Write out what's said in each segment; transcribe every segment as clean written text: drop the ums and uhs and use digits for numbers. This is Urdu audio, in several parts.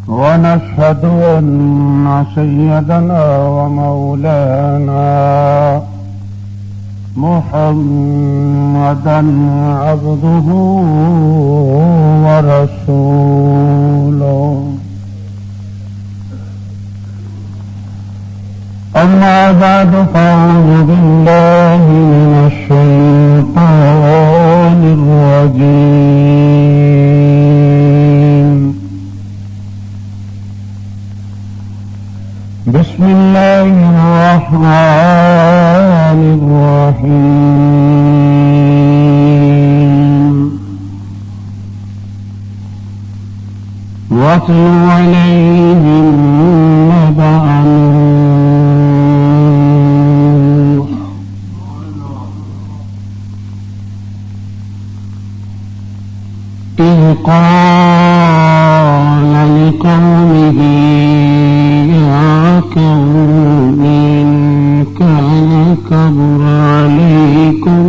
ونشهد أن سيدنا ومولانا محمدا عبده ورسوله. أما بعد فأعوذ بالله من الشيطان الرجيم. بسم الله الرحمن الرحيم. واتل عليهم نبأ نوح إذ قال لقومه قوم إن كان كبر عليكم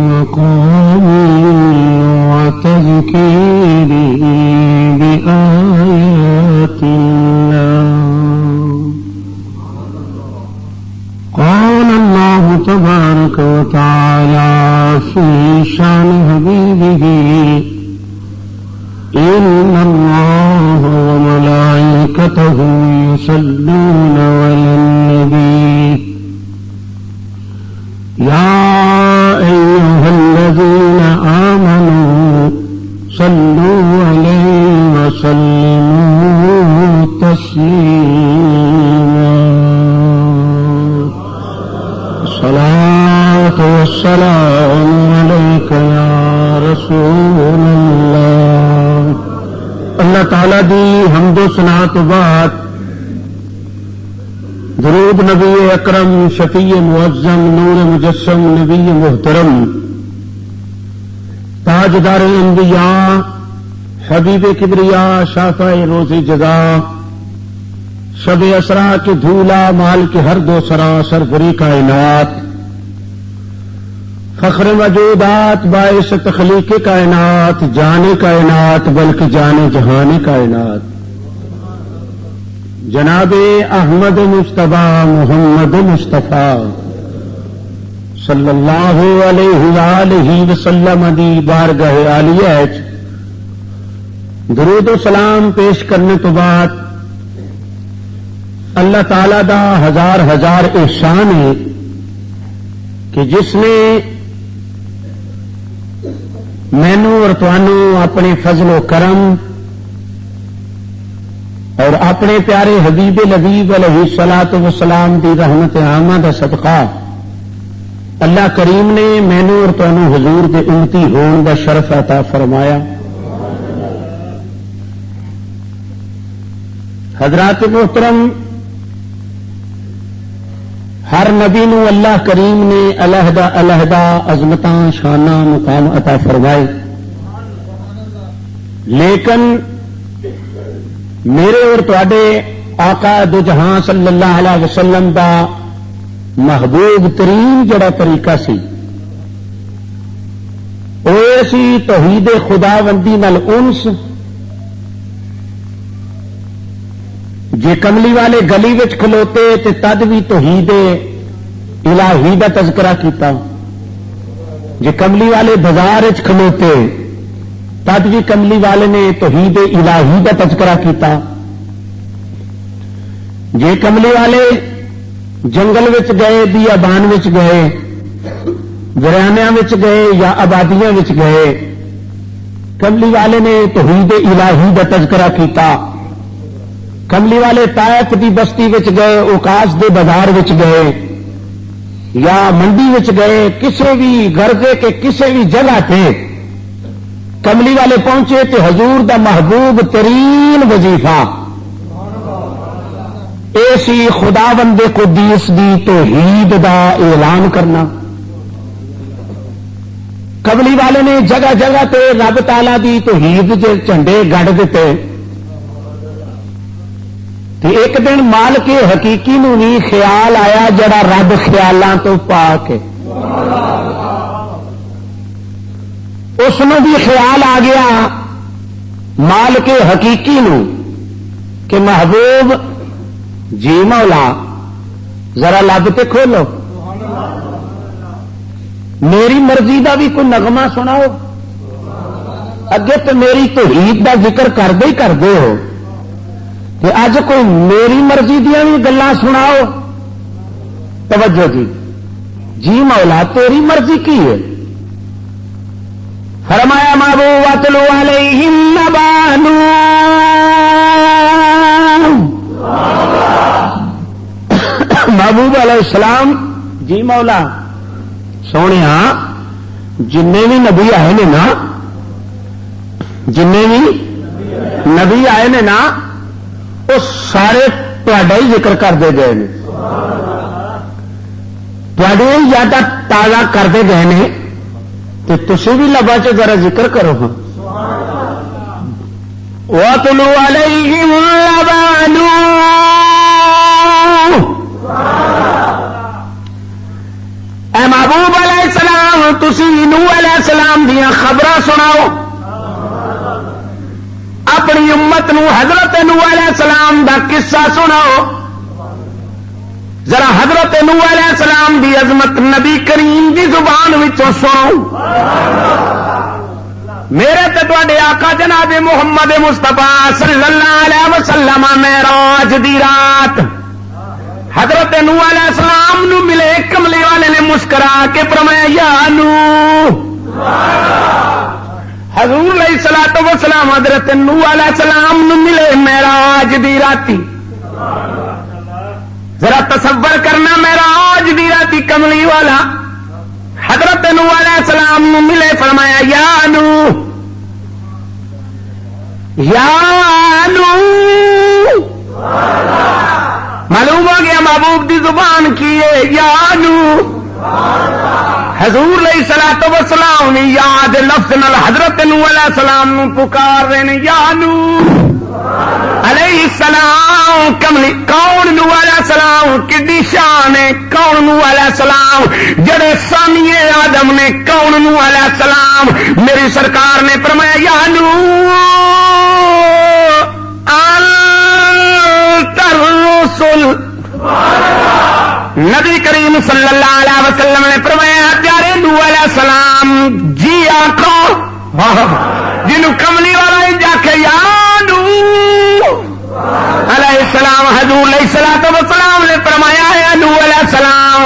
مقامي وتذكيري بآيات الله. قال الله تبارك وتعالى في شأن حبيبه إن الله وملائكته يصلون على النبي يا أيها الذين آمنوا صلوا عليه وسلموا تسليما. الصلاة والسلام عليك يا رسول اللہ. اللہ تعالی دی حمد و ثنا تو بعد درود نبی اکرم شفیع معظم نور مجسم نبی محترم تاجدار انبیاء حبیب کبریا شافع روز جزا شب اسرا کے دھولا مال کے ہر دو سرا سرفری کائنات فخر موجودات باعث تخلیق کائنات جان کائنات بلکہ جان جہان کائنات جناب احمد مصطفیٰ محمد مصطفیٰ صلی اللہ علیہ وآلہ وسلم دی بارگاہ عالیہ درود و سلام پیش کرنے تو بعد اللہ تعالی دا ہزار ہزار احسان ہے کہ جس نے مینوں اور تانوں اپنے فضل و کرم اور اپنے پیارے حبیب لبیب علیہ الصلوۃ والسلام دی رحمت عامہ دا صدقہ اللہ کریم نے مینوں اور تانوں حضور دے امتی ہون دا شرف عطا فرمایا. حضرات محترم، ہر نبی نو اللہ کریم نے علیحدہ علیحدہ عظمتاں شاناں مقام عطا فرمائے، لیکن میرے اور تواڈے آقا دو جہاں صلی اللہ علیہ وسلم دا محبوب ترین جڑا طریقہ سی وہ سی توحید خداوندی نال انس. جے کملی والے گلی وچ کھلوتے تے تد بھی توحید الہی دا تذکرہ کیتا، جے کملی والے بازار وچ کھلوتے تد بھی کملی والے نے توحید الہی دا تذکرہ کیتا، جے کملی والے جنگل وچ گئے بیابان وچ گئے دریانیاں وچ گئے یا آبادیاں وچ گئے کملی والے نے توحید الہی دا تذکرہ کیتا. کملی والے طائف دی بستی وچ گئے، اوقاس دے بازار وچ گئے یا منڈی وچ گئے، کسی بھی غرضے کے کسی بھی جگہ پہ کملی والے پہنچے تو حضور دا محبوب ترین وظیفہ ایسی خدا بندے قدوس دی توحید دا اعلان کرنا. کملی والے نے جگہ جگہ تے رب تعالی دی توحید دے جھنڈے گڑ دیتے. تو ایک دن مالک حقیقی نو بھی خیال آیا جڑا رب خیالاں تو پاک ہے، اس نو بھی خیال آ گیا مالک حقیقی نو کہ محبوب جی مولا ذرا لب تے کھولو، میری مرضی دا بھی کوئی نغمہ سناؤ، اگے تو میری توحید دا ذکر کردے ہی کردے ہو، کہ اج کوئی میری مرضی دیا بھی گلاں سناؤ۔ توجہ جی مولا تیری مرضی کی ہے؟ فرمایا محبوب واتلو علیہم نبأ محبوب علیہ السلام جی مولا سونے جن بھی نبی آئے نے نا، جن بھی نبی آئے نے نا، وہ سارے تہاڈا ہی ذکر کرتے گئے ہیں، تہاڈے ہی زیادہ تازہ کرتے گئے ہیں، تو تسی بھی لبا چ ذرا ذکر کرو ہاں۔ وَاتْلُ عَلَيْهِمْ نَبَأَ نُوحٍ، اے محبوب علیہ السلام تسی نوح علیہ السلام دیا خبراں سناؤ، اپنی امت نو حضرت نوح علیہ السلام دا قصہ سناؤ، ذرا حضرت نوح علیہ السلام دی عظمت نبی کریم دی زبان وچوں سنو۔ میرے تے تواڈے آقا جناب محمد مصطفیٰ صلی اللہ علیہ وسلم معراج دی رات حضرت نوح علیہ السلام نو ملے، کملی والے نے مسکرا کے فرمایا یا نوح، حضور علیہ الصلوۃ والسلام حضرت نوح علیہ السلام نو ملے معراج دی راتی، ذرا تصور کرنا معراج دی راتی کملی والا حضرت نوح علیہ السلام نو ملے، فرمایا یا نوح، یا نوح، معلوم ہو گیا محبوب دی زبان کی ہے یا نوح۔ حضور علیہ الصلوۃ والسلام نے یاد لفظ نال حضرت نوح علیہ السلام نو پکار رہے ہیں یا نوح علیہ السلام۔ کملی کون نوح علیہ السلام، کڈی شان ہے، کون نوح علیہ السلام جڑے ثانی آدم نے، کون نوح علیہ السلام۔ میری سرکار نے فرمایا یا نوح انت الرسل، نبی کریم صلی اللہ علیہ وسلم نے فرمایا پیارے نوح علیہ السلام جی آخو، جنوں کملی والا ہی جا کے یا نوح علیہ السلام۔ حضور علیہ الصلوۃ والسلام نے فرمایا ہے نوح علیہ السلام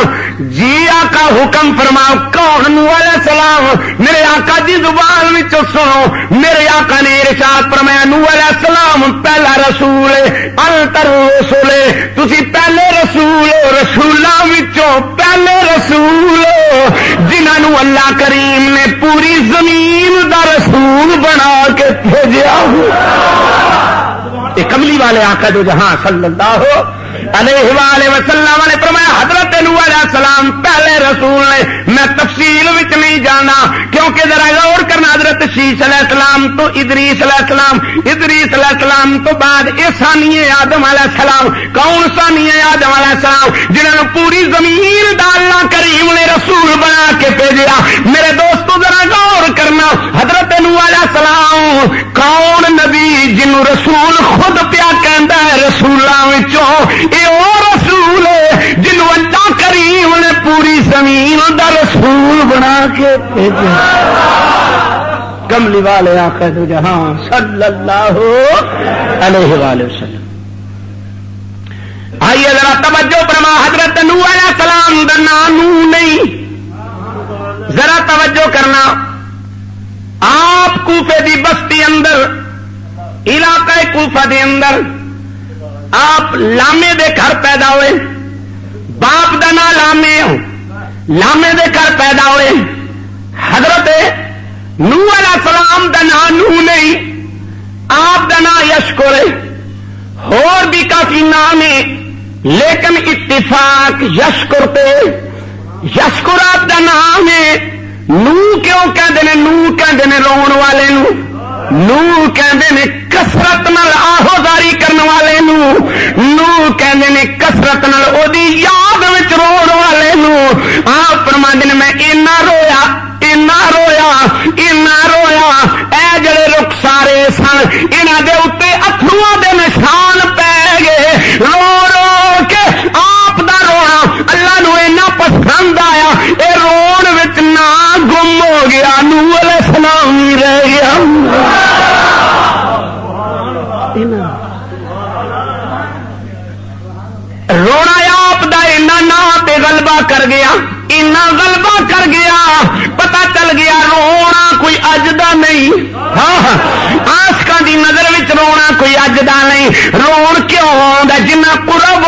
جی آقا حکم فرماؤ، کون نوح علیہ السلام، میرے آقا دی زبان وچ سنو، میرے آقا نے ارشاد فرمایا نوح علیہ السلام پہلا رسول ہے، انتر رسول ہے، تسی پہلے رسول ہو، رسولاں وچوں پہلے رسول ہو جنہاں نو اللہ کریم نے پوری زمین دا رسول بنا کے بھیجا۔ یہ کملی والے آقا جو جہاں صلی اللہ علیہ وآلہ وسلم نے فرمایا حضرت نوح علیہ السلام پہلے رسول نے۔ میں تفصیل وچ نہیں جانا کیونکہ ذرا غور کرنا، حضرت شیش علیہ السلام تو ادریس علیہ السلام، ادریس علیہ السلام تو بعد ثانی آدم علیہ السلام۔ کون ثانی آدم علیہ السلام؟ جنہوں نے پوری زمین دا اللہ کریم نے رسول بنا کے بھیجا۔ میرے دوستو ذرا غور کرنا، حضرت نوح علیہ السلام کون نبی جنوں رسول خود پیا کہندا ہے رسولاں وچوں اے او رسول ہے جنوں اللہ کریم نے پوری زمین دا رسول بنا کے بھیجا۔ کملی والے آقا دو جہاں صلی اللہ علیہ وآلہ وسلم۔ آئیے ذرا توجہ فرما، حضرت نوح علیہ السلام دا نام نوح نہیں، ذرا توجہ کرنا۔ آپ کوفے دی بستی اندر، علاقہ کوفہ دے اندر آپ لامے دے گھر پیدا ہوئے، باپ دا نام لامے ہو، لامے دے گھر پیدا ہوئے۔ حضرت نوح علیہ السلام دا نام نوح نہیں، آپ دا نام یشکر ہے، اور بھی کافی نام ہے لیکن اتفاق یشکر پہ، یشکر آپ دا نام ہے۔ نوح کیوں کہتے ہیں؟ نوح کہتے ہیں رون والے نوح، نوح کہتے ہیں کسرت نال آہوزاری کرنے والے نو کہندے نے کسرت نال او دی یاد وچ روڑ والے نو آپ فرماندے نے میں اینا رویا اے جڑے رخ سارے سن انہاں دے اوتے اتھرواں دے نشان پے گئے رو رو کے آپ دا رونا اللہ نو اینا پسند آیا اے رون وچ نہ گم ہو گیا نوح علیہ السلام ہی رہ گیا رونا آپ دا اینا نا تے غلبہ کر گیا اینا غلبہ کر گیا پتہ چل گیا رونا کوئی اج دا نہیں آسکاں دی نظر وچ رونا کوئی اج دا نہیں رون کیوں آندا جنہ قرب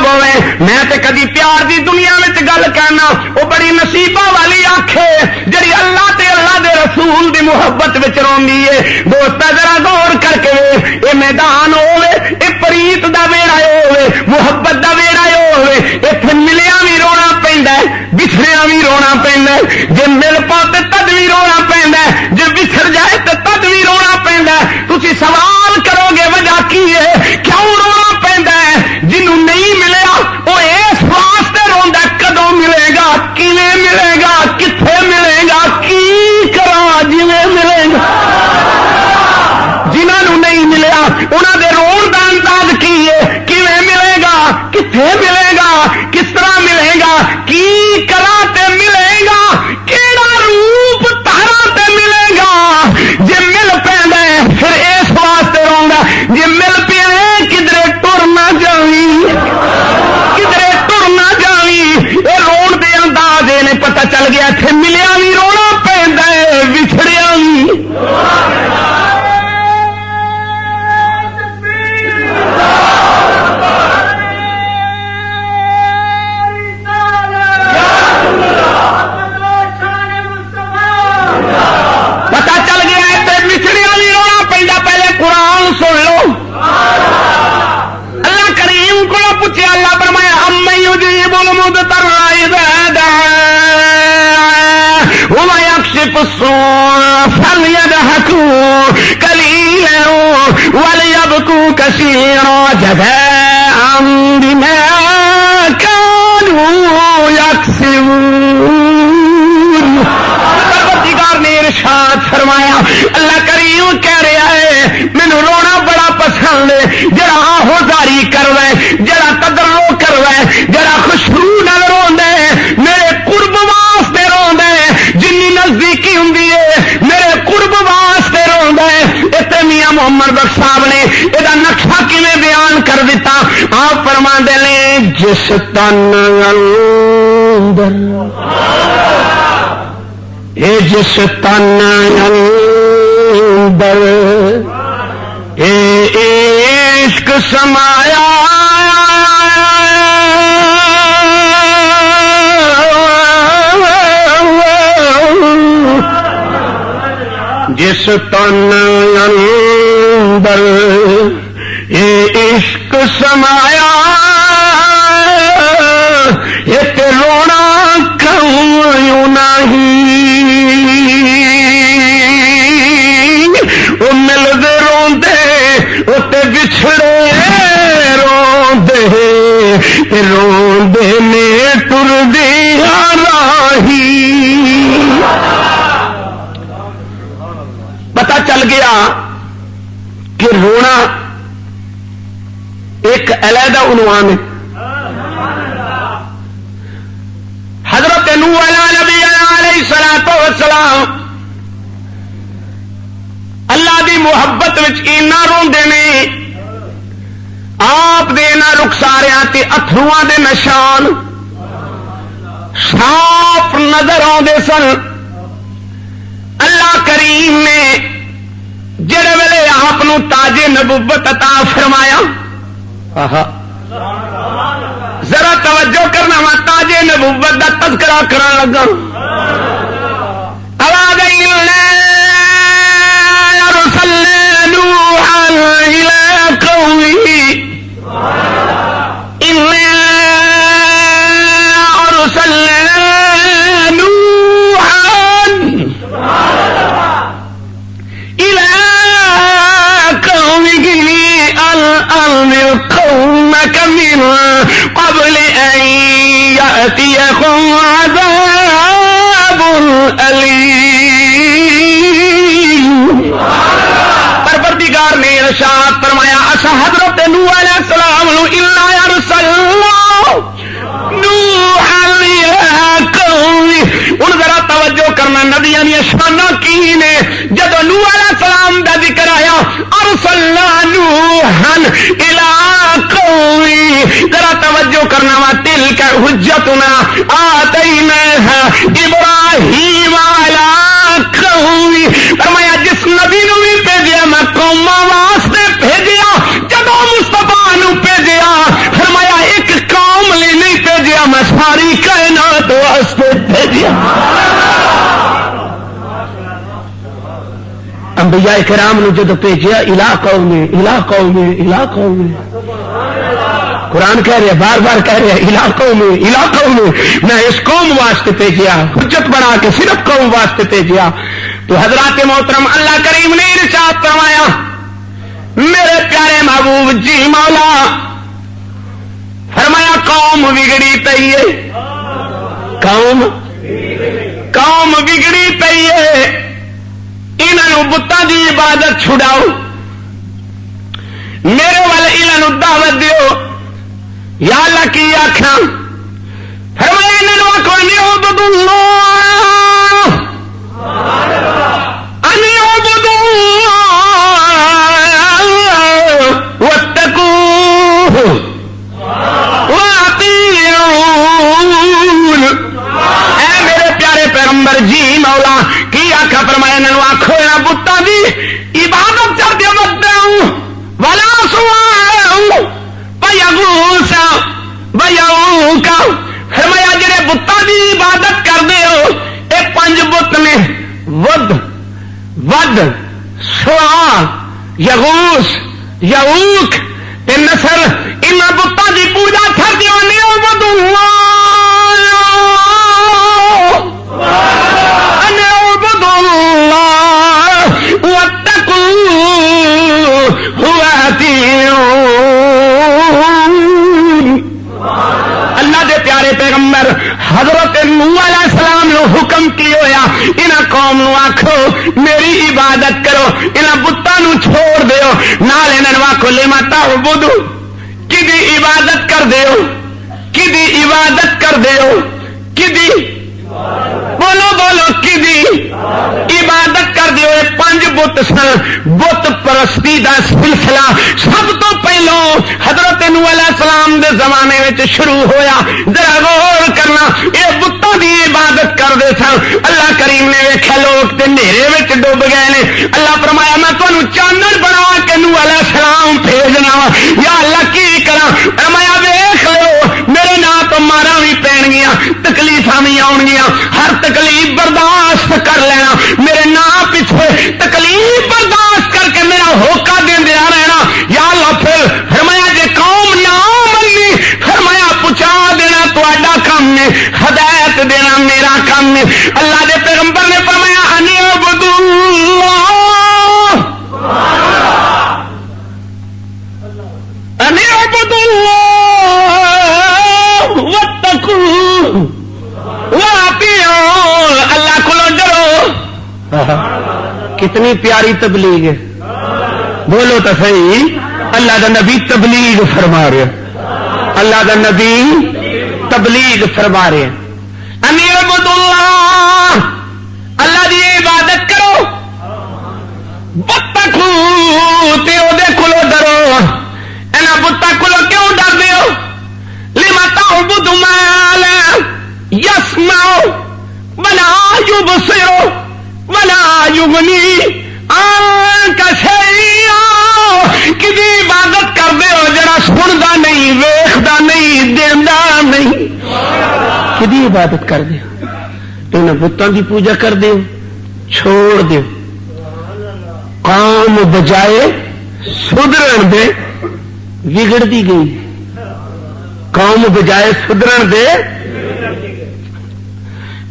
ہوئے میں تے کدی پیار دی دنیا وچ گل کہنا او بڑی نصیبہ والی آکھے جڑی اللہ تے اللہ دے رسول دی محبت وچ روندی ہے دوست ذرا غور کر کے اے میدان ہوے اے پریت دا ویڑا ہوے محبت دا ویڑا ہوے ایتھے ملیا بھی رونا پیندا ہے بچھڑیا بھی رونا پیندا ہے جے مل پاؤ تے تد بھی رونا پیندا ہے جے بچھڑ جائے تے تد بھی رونا پیندا ہے تسی سوال کرو گے وجہ کی ہے کیوں رونا پیندا ہے جنوں نہیں ملیا وہ اس واسطے روندا کدوں ملے گا کیویں ملے گا کتھے ملے گا کی کراں جویں ملے گا جنہاں نوں نہیں ملیا انہاں دے رون دا انداز کی ہے کیویں ملے گا کتھے ملے گا کس طرح ملے گا کی کراں تے ملے گا کیڑا روپ تہرا تے ملے گا جے مل پیندا ہے پھر اس واسطے روندا جے مل پیا کدھرے ٹر نہ جاویں اے رون دے انداز نے پتہ چل گیا اتنے ملیا بھی رونا پیندا ہے بچھڑیا بھی پتہ چل گیا اتنے بچھڑیا بھی رونا پیندا پہلے قرآن سن لو اللہ کریم کو پوچھے اللہ فرمایا امی یجیب المضطر اذا دعا وما يكشف السوء فليضحكوا قليلا وليبكوا كثيرا جزاء بما كانوا يكسبون پروردگار نے ارشاد فرمایا اللہ کریم کہہ رہا ہے مینوں رونا بڑا پسند ہے جڑا آہوزاری کروے جڑا تدرو کروے جڑا خوشبو نال روندا ہے میرے قرب واسطے روندا ہے جنی نزدیکی ہوندی ہے میرے قرب واسطے روندا ہے اتنے میاں محمد بخش صاحب نے یہ نقشہ کیویں بیان کر دیتا آپ فرماندے نے جس تن اندر اے جس تن اندر اے عشق سمایا جس تن اندر اے عشق سمایا ایک رونا کیوں نہیں وہ ملدے روندے تے بچھڑے روندے روندے نے ٹردی راہی پتہ چل گیا کہ رونا ایک علیحدہ عنوان ہے حضرت نوح علیہ الصلوۃ والسلام اللہ دی محبت وچ اینا روندے نے آپ دے نہ رخساریاں تے اتھرواں دے نشان صاف نظر آندے سن اللہ کریم نے جڑے ویلے آپ تاج نبوت عطا فرمایا ذرا توجہ کرنا وا تاج نبوت کا تذکرہ کرن لگا آواز آئی ارسلنا نوحا الى قومه انا ارسلنا نوحا الى یأتیکم عذاب علیم۔ پروردگار نے ارشاد فرمایا اسا حضرت نوح علیہ السلام نو الا ارسلنا نوحا الی قومہ۔ ہن ذرا توجہ کرنا، نبیاں دی شاناں کی نے؟ جدوں نوح علیہ السلام دا ذکر آیا ارسلنا نوحا الی قومہ، ذرا توجہ کرنا، وا تلک حجتنا آتیناها ابراہیم علی قومہ۔ فرمایا جس نبی نو بھی بھیجیا میں قوماں واسطے بھیجیا، جدوں مصطفیٰ نو بھیجیا فرمایا ایک قوم لئی نہیں بھیجیا، میں ساری کائنات واسطے بھیجیا۔ انبیاء کرام نو جدوں بھیجیا الی قوم الی قوم الی قوم، قرآن کہہ رہے بار بار کہہ رہے علاقوں میں میں اس قوم واسطے بھیجیا، حجت بنا کے صرف قوم واسطے بھیجیا۔ تو حضرات محترم اللہ کریم نے ارشاد فرمایا میرے پیارے محبوب جی مولا، فرمایا قوم بگڑی پئی ہے، قوم بگڑی پئی ہے، انہوں بتاں دی عبادت چھڑاؤ، میرے والے انہوں دعوت دیو۔ یا اللہ کی آخا فرمایا انہوں آخو ان اعبدوا اللہ ان اعبدوا اللہ واتقوہ واطیعون۔ اے میرے پیارے پیغمبر جی مولا کی آخا فرمایا انہوں آخو یہاں بتاں دی عبادت کر دیا مت ولا سواء یغوثا ویعوقا۔ فرمایا جڑے بتاں دی عبادت کردے ہو اے 5 بت نے، ود سوا یغوث یعوق تے نصر، انہاں بتاں دی پوجا کر دیو نہیں عبدوا ان عبدوا اللہ واتقوہ واطیعون۔ اللہ دے پیارے پیغمبر حضرت نوح علیہ السلام نے حکم کی ہویا انہاں قوم نو آکھو میری عبادت کرو، انہاں بتاں نو چھوڑ دیو، نال انہاں آکھو لما تعبدو، کدی عبادت کر دیو، کدی عبادت کر دیو، کدی بولو بولو کدی عبادت کر دیو۔ 5 بت سن، بت پرستی دا سلسلہ سب تو پہلو حضرت نوح علیہ السلام دے زمانے وچ شروع ہویا۔ ذرا غور کرنا، یہ بتاں دی عبادت کرتے سن، اللہ کریم نے ویکھیا لوگ تے نیرے وچ ڈوب گئے نے، اللہ فرمایا میں تانوں چانن بنا کے نوح علیہ السلام بھیجنا وا، یا اللہ کی کراں؟ فرمایا ویکھ لو میرے نام تو مارا بھی پین گیا، تکلیفاں بھی آن گیا، ہر تکلیف برداشت کر لینا، میرے نام پیچھے تکلیف برداشت کر کے میرا ہوکا دیا رہنا۔ یا اللہ پھر فرمایا جے قوم نہ منی، فرمایا پہنچا دینا تہاڈا کام ہے، ہدایت دینا میرا کام ہے۔ اللہ دے پیغمبر نے فرمایا ان اعبدوا اللہ ان اعبدوا اللہ واتقوہ واطیعون۔ اللہ کو ڈرو۔ کتنی پیاری تبلیغ ہے، بولو تو صحیح۔ اللہ دا نبی تبلیغ فرما رہے، اللہ دا نبی تبلیغ فرما رہے ہیں۔ ان اعبدوا اللہ، اللہ دی عبادت کرو، واتقوہ تے او دے کولو ڈرو۔ انہاں بتاں کولو کیوں ڈردے ہو؟ لما تعبد ما لا يسمع ولا يبصر ولا يغني عنك شيئا۔ کدی عبادت کردے ہو جڑا سندا نہیں، ویکھدا نہیں، دیندا نہیں، کدی عبادت کردے ہو؟ انہاں بتاں دی پوجا کردے ہو، چھوڑ دیو۔ قوم بجائے سدھرن دے بگڑتی گئی، قوم بجائے سدھرن دے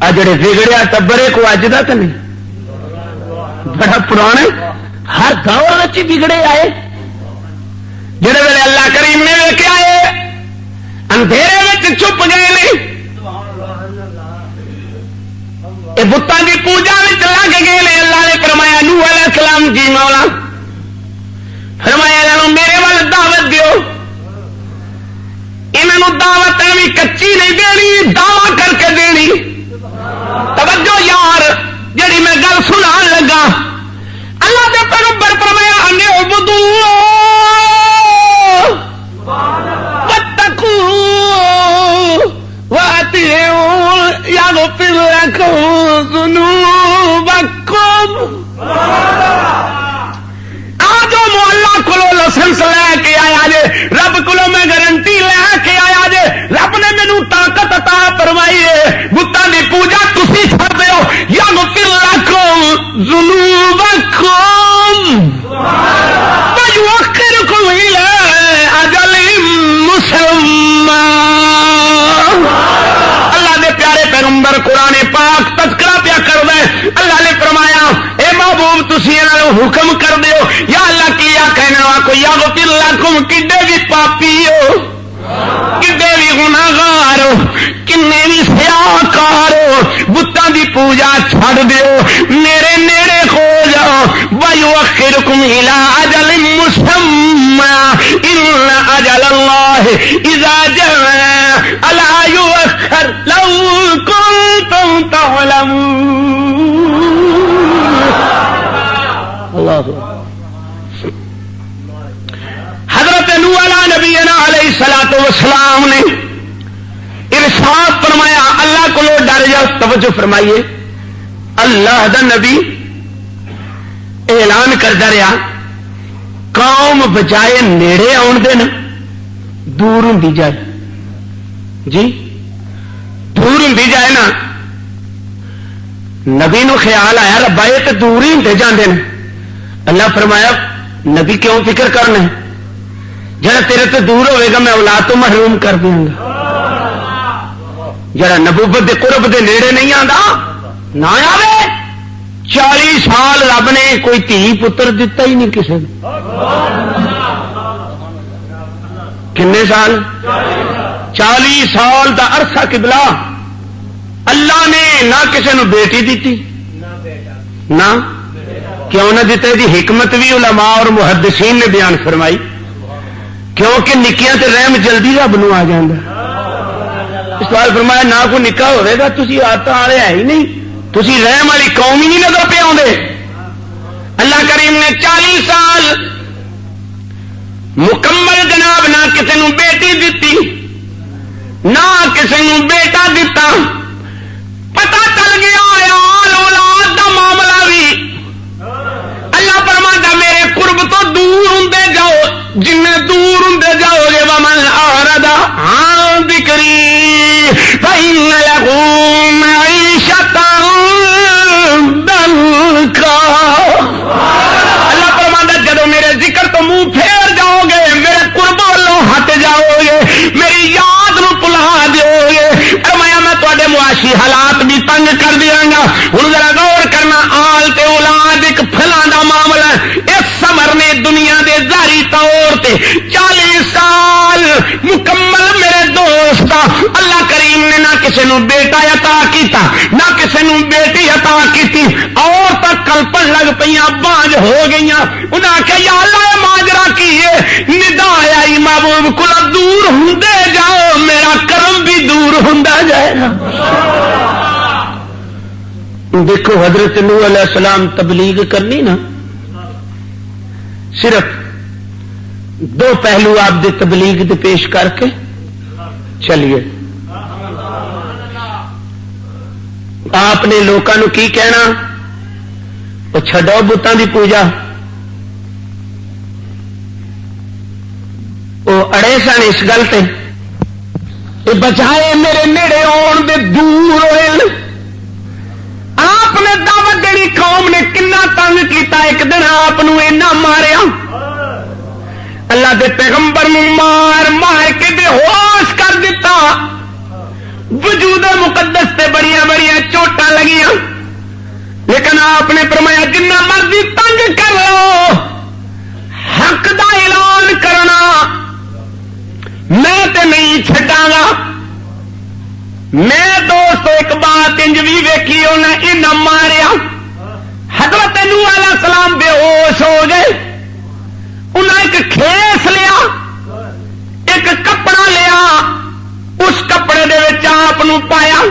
آ جڑے بگڑیا ٹبرے کو اج دا تے نہیں، بڑا پرانے ہر دور میں بگڑے آئے، جڑے ویلے اللہ کریم نے ویکھیا آئے اندھیرے میں چھپ گئے نہیں، بتاں کی پوجا میں لگ گئے نے. اللہ نے فرمایا نوح علیہ السلام جی مولا فرمایا انہوں میرے وال دعوت دیو. انہوں دعوت بھی کچی نہیں دینی دعوی کر کے دینی. توجہ یار جڑی میں گل سنان لگا اللہ دے پیغمبر فرمایا ان اعبدوا واتقوا واطیعوا یغفر لکم ذنوبکم. آجو محلہ کلو لائسنس لے کے آیا جے رب کلو میں گارنٹی لے کے آیا جے رب نے مینو طاقت عطا فرمائی ہے بتاں دی پوجا تسی چھڈ دیو یغفر لکم ذنوبکم ویؤخرکم الی اجل مسمى. اللہ دے پیارے پیغمبر قرآن پاک تذکرہ پیا کر دے. اللہ نے فرمایا اے محبوب تسی انہاں حکم کر دیو یا اللہ کی آخنا کو یغفر لکم کڈے بھی پاپی ہو کڈے بھی گناہگار ہو کنے بھی سیاکار ہو بتاں دی پوجا چھڈ دیو میرے نیڑے ہو جاؤ. ویؤخرکم الی اجل مسمى ان اجل اللہ اذا جاء لا یؤخر لو کنتم تعلمون. اللہ حضرت نوح علیہ نبینا علیہ الصلوۃ والسلام نے ارشاد فرمایا اللہ کو ڈر جاؤ. توجہ فرمائیے اللہ دا نبی اعلان کرتا رہا قوم بجائے نیڑے آن دین دور ہوں جائے. جی دور ہوں جائے نا. نبی نو خیال آیا ربا یہ تو دور ہی ہوتے جاندے ہیں. اللہ فرمایا نبی کیوں فکر کرنا ہے جڑا تیرے تو دور ہوئے گا میں اولاد تو محروم کر دوں گا. جڑا نبوت دے قرب دے نیڑے نہیں آتا نہ آوے. 40 سال رب نے کوئی دھی پتر دتا ہی نہیں کسی نے. کنے سال 40 سال دا عرصہ قبلہ اللہ نے نہ کسی نے بیٹی دیتی نہ کیوں نہ دیتا. دی حکمت بھی علماء اور محدثین نے بیان فرمائی کیونکہ نکیاں تے رحم جلدی رب نو آ جاندا. اس بار فرمایا نہ کوئی نکاح ہوئے گا تسی آتا والے ہے ہی نہیں تسی رحم والی قوم ہی نہیں نظر پہ آؤندے. اللہ کریم نے 40 سال مکمل جناب نہ کسی نو بیٹی دیتی نہ کسی نو بیٹا دیتا. پتہ چل گیا اولاد دا معاملہ بھی اللہ فرماتا میرے قرب تو دور ہوندے جاؤ. جن دور ہوندے جاؤ گے ومن اعرض عن ذکری فإن له معیشۃ ضنکا. اللہ فرماتا جدو میرے ذکر تو منہ پھیر جاؤ گے میرے قرب والوں ہٹ جاؤ گے میری یاد نو بھلا دیو گے فرمایا میں تواڈے معاشی حالات بھی تنگ کر دیاں گا. ہن ذرا غور کرنا آل تے اولاد ایک پھلاں دا معاملہ. اس سمر نے دنیا دے ظاہری طور تے 40 سال مکمل میرے دوست اللہ کریم نے نہ کسی نو بیٹا عطا کیتا نہ کسی نو بیٹی عطا کیتی. اور تک کلپن لگ پئیاں بانج ہو گئیاں. انہاں آخیا یا اللہ اے ماجرا کی ہے ندا آئی محبوب کل دور ہوندے جاؤ میرا کرم بھی دور ہوندا جائے گا. دیکھو حضرت نوح علیہ السلام تبلیغ کرنی نا صرف 2 پہلو آپ دے تبلیغ دے پیش کر کے چلیے. آپ نے لوگوں کی کہنا وہ چھڈو بتاں دی پوجا. وہ اڑے سن اس گل سے بچائے میرے نیڑے آن دے دور ہوئے. آپ نے دعوت دینی قوم نے کنا تنگ کیتا. ایک دن آپ اینا ماریا اللہ دے پیغمبر مار مار کے بے ہوش کر دیتا. وجود مقدس تے بڑیاں بڑیاں چوٹاں لگیاں لیکن آپ نے فرمایا جنہ مرضی تنگ کر لو حق دا اعلان کرنا میں تے نہیں چھڈاں گا. میں دوستو ایک بات انج بھی ویکھی انہیں ماریا حضرت نوح علیہ السلام بے ہوش ہو گئے. انہیں ایک کھیس لیا ایک کپڑا لیا اس کپڑے دے وچ آپ پایا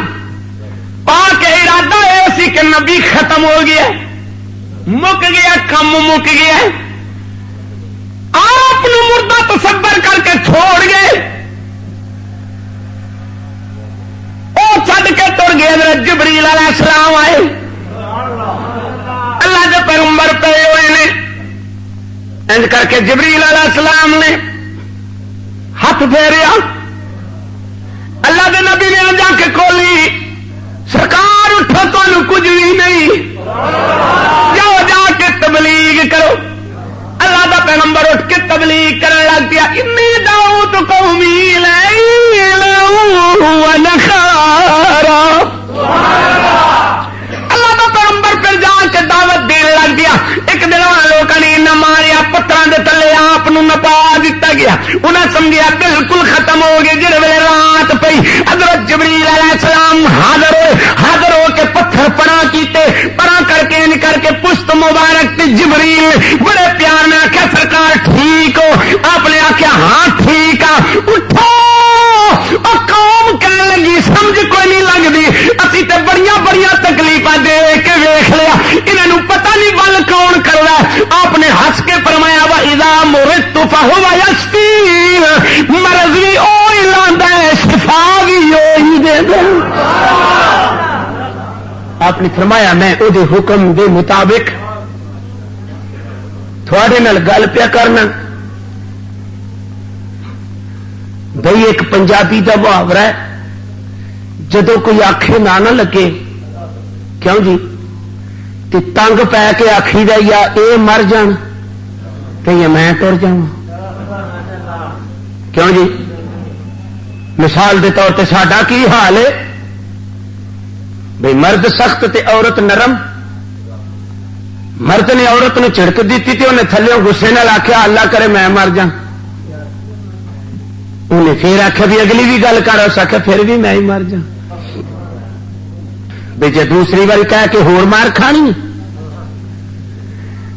پا کے ارادہ یہ سی کہ نبی ختم ہو گیا مک گیا کم مک گیا آپ مردہ تصور کر کے چھوڑ گئے وہ چھڈ کے تر گئے. حضرت جبریل علیہ السلام آئے اللہ کے پیغمبر پے ہوئے نے انج کر کے جبریل علیہ السلام نے ہاتھ پھیریا اللہ کے نبی نے جا کے کھولی سرکار اٹھو تمہیں کچھ بھی نہیں جاؤ جا کے تبلیغ کرو. اللہ کا پیغمبر اٹھ کے تبلیغ کرنے لگ پیا انی دعوت قومی لیلا ونہارا. اللہ کا پیغمبر پھر جا کے دعوت دین لگ گیا. ایک دن لوگوں نے نہ ماریا پتھروں کے تلے آپ نپا دتا گیا انہیں سمجھا بالکل ختم ہو گئے. جس ویلے رات پئی حضرت جبریل علیہ السلام حاضر ہو کے پتھر پرا کیتے پرا کر کے پشت مبارک جبریل بڑے پیار میں آخیا سرکار ٹھیک ہو. آپ نے آخیا ہاں ٹھیک آ اٹھو. قوم کہنے لگی سمجھ کوئی نہیں لگتی اسی تے بڑی تکلیفاں دے کے ویخ لیا انہوں پتہ نہیں بل کون کر رہا ہے. آپ نے ہس کے فرمایا وا اذا مرضت فهو یشفین مرض بھی وہی لاندہ ہے شفا بھی وہی دے دے. آپ نے فرمایا میں وہ حکم دے مطابق تھوڑے نال گل پیا کرنا. بھئی ایک پنجابی کا محاورہ ہے جدو کوئی آخے نہ لگے کیوں جی تے تنگ پی کے آخی دا یا اے مر جان تے یا میں تر جا. کیوں جی مثال کے طور پہ ساڈا کی حال ہے بھئی مرد سخت تے عورت نرم. مرد نے عورت نے چھڑک دیتی تے انہیں تھلے غصے نال آخیا اللہ کرے میں مر جا. انہیں پھر آخیا بھی اگلی بھی گل کر اس آخیا پھر بھی میں ہی مر جا. بھئی جے دوسری باری کہہ کے ہور مار کھانی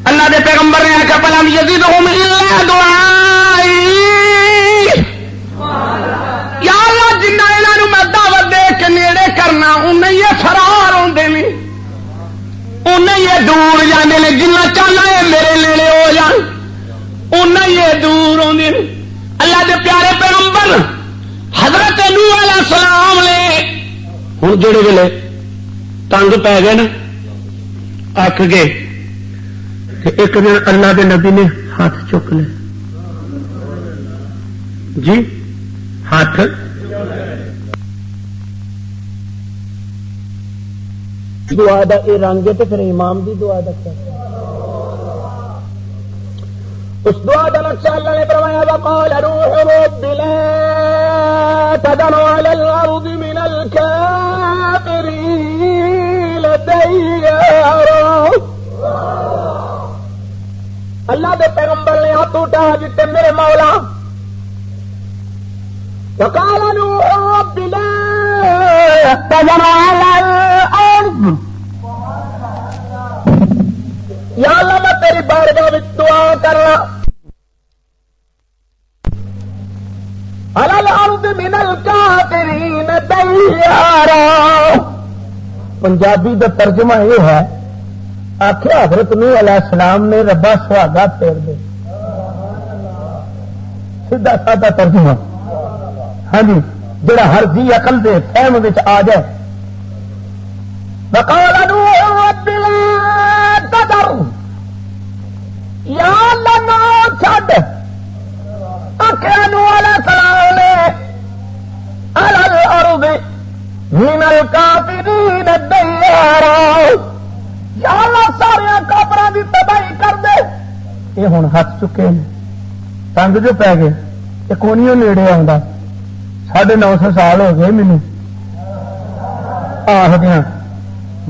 اللہ دے پیغمبر نے آخیا فلم یزدہم الا دعائی یا اللہ جنہ انہوں میں دعوت دے کے نیڑے کرنا انہیں یہ فرار ہوندے نے انہیں یہ دور جانے نے جنہ چاہنا ہے میرے نیڑے ہو جان انہیں یہ دور ہوندے نے. اللہ دے پیارے پیغمبر حضرت نوح علیہ السلام نے ہوں جڑے ویلے تنگ پی گئے نا آخ گئے ایک دن اللہ دے نبی نے ہاتھ چک لے جی ہاتھ دعا دا یہ رنگ ہے تو پھر امام دی دعا دا کیا اس دعا کا نقشہ اللہ نے فرمایا وقال روح رب لا تذر على الارض من الكافرين ديارا. اللہ دے پیغمبر نے ہاتھ اٹھا دیتے میرے مولا وقال روح رب لا تذر على الارض یا اللہ میں تیری بارگاہ میں دعا کرنا علی الارض من الکافرین دیارا. پنجابی کا ترجمہ یہ ہے آخر حضرت نوح علیہ السلام نے ربا سہاگا پھیر دے سیدھا سادہ ترجمہ ہاں جی جڑا ہر جی عقل دے فہم وچ آ جائے. وقال نوح رب لا تذر یا اللہ نہ چھڈ آخر نوح علیہ السلام نے علی الارض من الکافرین دیارا یا اللہ سارے کافراں دی تباہی کر دے. یہ ہوں ہاتھ چکے تنگ جو پی گئے یہ کونیوں نیڑے آتا 950 سال ہو گئے مینو آخدیاں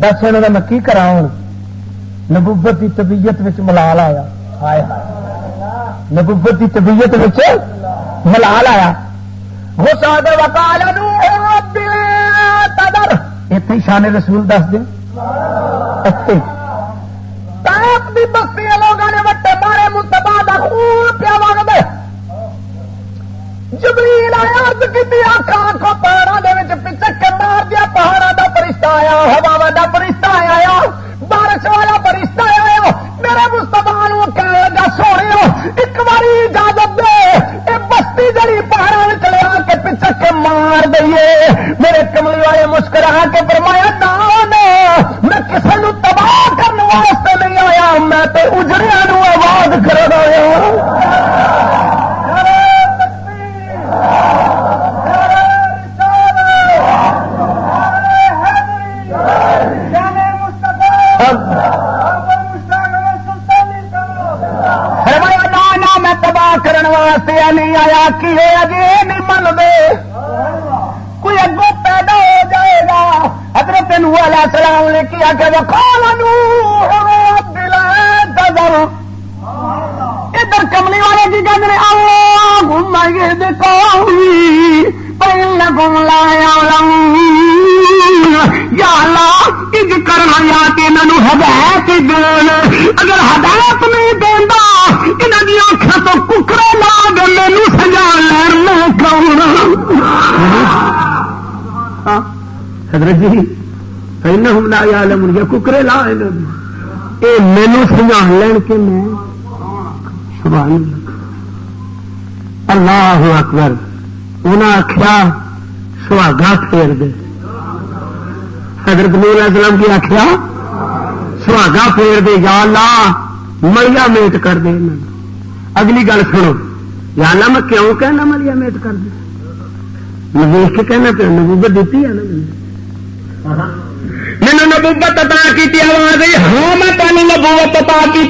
دس انہوں کا میں کی کرا ہوں نبوت کی طبیعت ملال آیا نبوت کی طبیعت ملال آیا غصہ دے وقال نوح رب لا تذر. یہ شان رسول دس دیں دی بستی لوگوں نے وٹے مارے مصطفیٰ دا خون پیا وگدے جبریل آیا عرض کی آنکھاں کو پہاڑوں دے وچ پچک کے مار دیا پہاڑوں دا فرشتہ آیا ہوا دا فرشتہ آیا بارش والا فرشتہ آیا میرے مصطفیٰ نو کہنے لگا سونے ایک باری اجازت دے اے بستی جڑی پہاڑوں وچ لے آ کے پچک کے مار دئیے میرے کملی والے مسکرا کے فرمایا نا میں کسی نو تباہ کرنے واسطے نہیں آیا میں تے اجڑیاں نو آواز کرن آیا میں تباہ کرنے واسطے نہیں آیا کی ہوا جی نہیں من دے کوئی اگوں پیدا ہو جائے گا حضرت نوح علیہ السلام نے کیا کہ وقال نوح رب لا تذر ادھر کملی والے کی کہتے ہیں اللہم اہد قومی فإنهم لا يعلمون یا اللہ اج کرنا یا کہ انہوں ہدایت دین اگر ہدایت نہیں دینا انہوں کی آنکھوں تو ککڑے لا دے مینوں سجا لین میں کون حضرت جی فإنهم لا يعلمون یا ککڑے لا اے مینوں سجا لین کے میں سبحان اللہ اکبر انہاں آخیا سہاگا پھیر دے حضرت نوح علیہ السلام کی آخیا سہاگا پھیر دے یا اللہ ملیا میٹ کر دے اگلی گل سنو یا اللہ میں کیوں کہنا ملیا میٹ کر دے میں دیکھ کے کہنا پہ نبوت دیتی ہے نا میں نے نبوت عطا کی آواز ہاں میں تمہیں نبوت عطا کی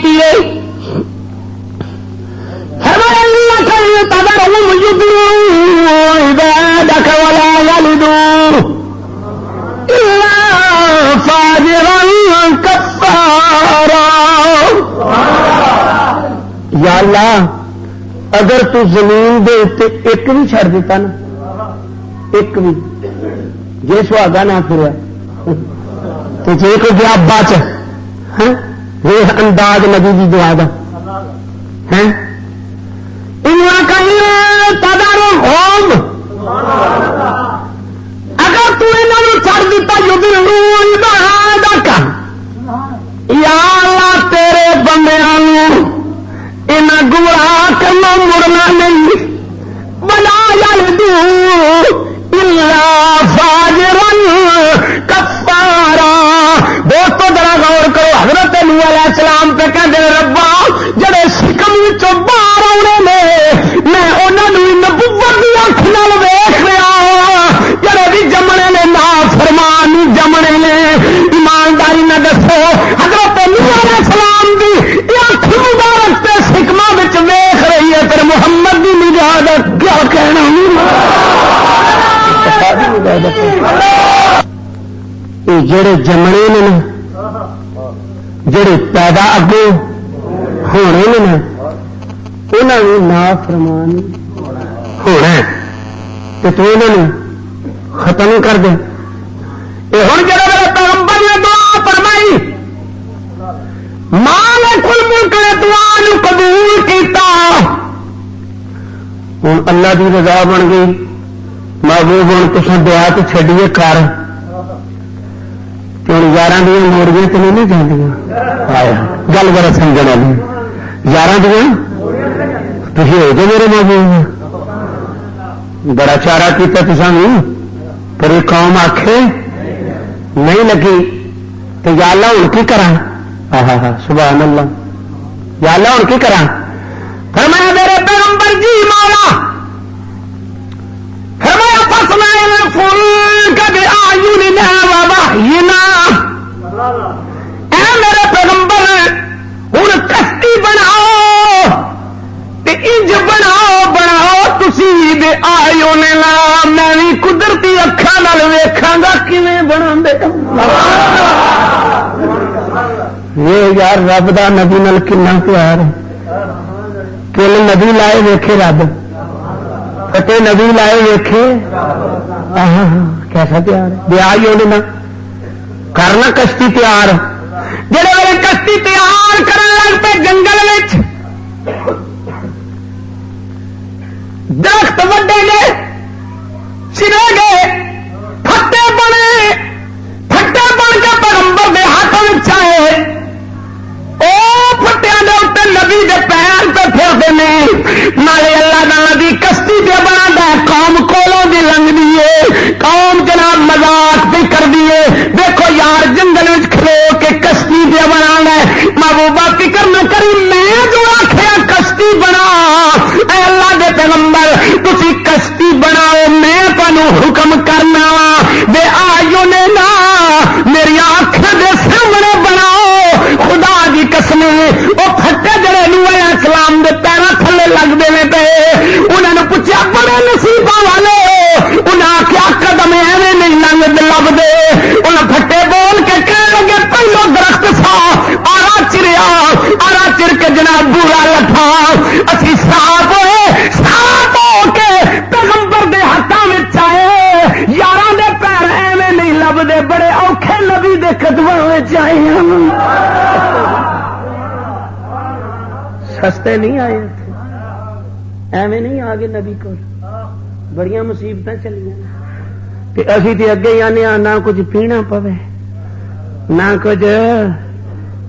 یا اللہ اگر تو زمین دے ایک بھی چھڑ دیتا نا ایک بھی جی سہاگا نہ پھریا تو جی کوئی گیا بچ یہ انداز نبی دی دعا دا اگر تنہوں چڑھ دیتا یا اللہ تیرے بندیاں انہیں گمراہ کرنا مڑنا نہیں بنا یلدو الا فاجرا کفارا دوستو ذرا غور کرو حضرت نوح علیہ السلام پہ کہتے ربا جڑے شکم چوں باہر آنے میں انہوں نبوت کی اکھ نال ویکھ رہا جڑے بھی جمنے نے نافرمان جمنے نے ایمانداری نہ دسو حضرت نوح علیہ السلام کی اکھ مبارک تے شکما وچ ویکھ رہی ہے پھر محمد کی نگاہ دا کیا کہنا جڑے جمنے نے جڑے پیدا اگوں ہونے نے انہوں نافرمان ہونا تو انہوں ختم کر دے یہ ہوں جڑا میرے پیغمبر نے دعا فرمائی مالک الملک نے دعا قبول کیتا ہوں اللہ کی رضا بن گئی محبوب ہوں تصا دعا تو چڈیے کر ہوں یار دیا موڑیاں تو نہیں جانا گل بڑا سمجھ والی یار دیا تھی ہو گئے میرے محبوب بڑا چارہ کیا تصا پر یہ قوم آخے نہیں لگی تو یا اللہ ہوں کی کرا سبحان اللہ یا اللہ ہوں کی کرا فرمایا میرے پیغمبر جی مولا فرمایا فصلنا فلک بأعیننا ووحینا اے میرے پیغمبر ہوں کشتی بناؤ انج بناؤ تسی دے آئیو نے لا میں بھی قدرتی اکھاں نال ویکھاں گا کیویں بنا دے یہ یار رب دا نبی نال کنا پیار کل نبی لائے ویکھے رب فتح نبی لائے ویکھے کیسا پیار دے آئیو نے نا کرنا کشتی تیار. جڑے ویلے کشتی تیار کرن لگ پے جنگل وچ درخت وڈے گئے, چرے گئے, پھٹے بنے, پھٹے بن کے پیغمبر دے ہاتھ وچ آئے. او پھٹیاں دے اوتے نبی دے پیر پہ پھردے نے. نالے اللہ دا نبی کشتی تے بنادا ہے, قوم کولوں دی لنگدی ہے, قوم جناب مذاق بھی کردی ہے. دیکھو یار جنگل وچ کھلو کے کشتی تے بنانا ہے. محبوبہ فکر نہ کری, میں جو آکھیا کشتی بنا, اے اللہ دے پیغمبر تسی کشتی بناؤ, میں تانوں حکم کرنا بے آیو نے نا میری آنکھاں دے سامنے بناؤ. خدا دی قسم وہ پھٹے جڑے نوح علیہ السلام دے پیراں تھلے لگدے نے پے, انہاں نے پوچھا بڑے نصیباں والے, انہاں آکھیا قدم ایویں نہیں لنگدے لبدے. انہاں پھٹے بول کے کہنے لگے پہلو درخت سا آرا چریا, آرا چر کے جناب بورا لٹھا, اسی صاف ہوئے, صاف ہو کے پیغمبر دے ہاتھاں وچ آئے. یاراں دے پیر ایویں نہیں لبدے, بڑے اوکھے نبی دے قدماں وچ آئے. سستے نہیں آئے, ایویں نہیں آ گئے نبی کو, بڑی مصیبت چلیاں. اسی تے اگے ہی آنے نہ کچھ پینا پوے نہ کچھ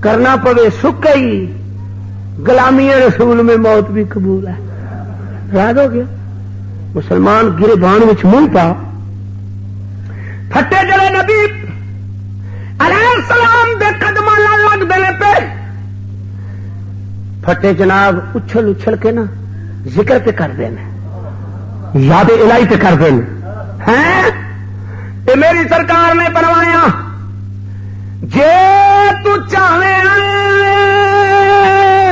کرنا پوے, سکا ہی غلامی رسول میں موت بھی قبول ہے. یاد ہو گیا مسلمان گربان وچ منہ پا پھٹے جڑے نبی علیہ السلام دے قدماں نال لگدے نے پے. پھٹے جناب اچھل اچھل کے نا ذکر پہ کر دینا, یاد الہی پہ کر دینا ہیں. تے میری سرکار نے فرمایا جے تو چاہے